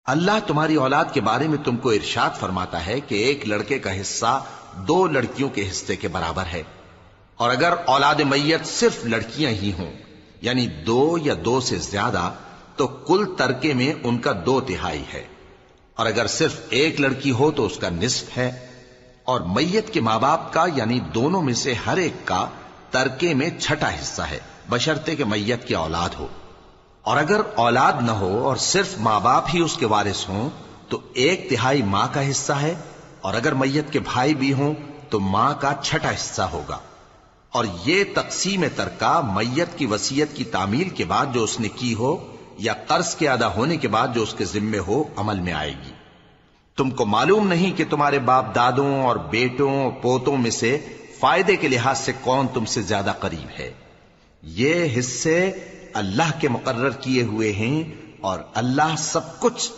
اللہ تمہاری اولاد کے بارے میں تم کو ارشاد فرماتا ہے کہ ایک لڑکے کا حصہ 2 لڑکیوں کے حصے کے برابر ہے، اور اگر اولاد میت صرف لڑکیاں ہی ہوں یعنی 2 یا 2 سے زیادہ تو کل ترکے میں ان کا 2/3 ہے، اور اگر صرف ایک لڑکی ہو تو اس کا نصف ہے، اور میت کے ماں باپ کا یعنی دونوں میں سے ہر ایک کا ترکے میں 6واں حصہ ہے، بشرطے کہ میت کی اولاد ہو، اور اگر اولاد نہ ہو اور صرف ماں باپ ہی اس کے وارث ہوں تو 1/3 ماں کا حصہ ہے، اور اگر میت کے بھائی بھی ہوں تو ماں کا 6واں حصہ ہوگا۔ اور یہ تقسیم ترکہ میت کی وصیت کی تعمیل کے بعد جو اس نے کی ہو یا قرض کے ادا ہونے کے بعد جو اس کے ذمے ہو عمل میں آئے گی۔ تم کو معلوم نہیں کہ تمہارے باپ دادوں اور بیٹوں اور پوتوں میں سے فائدے کے لحاظ سے کون تم سے زیادہ قریب ہے؟ یہ حصے اللہ کے مقرر کیے ہوئے ہیں، اور اللہ سب کچھ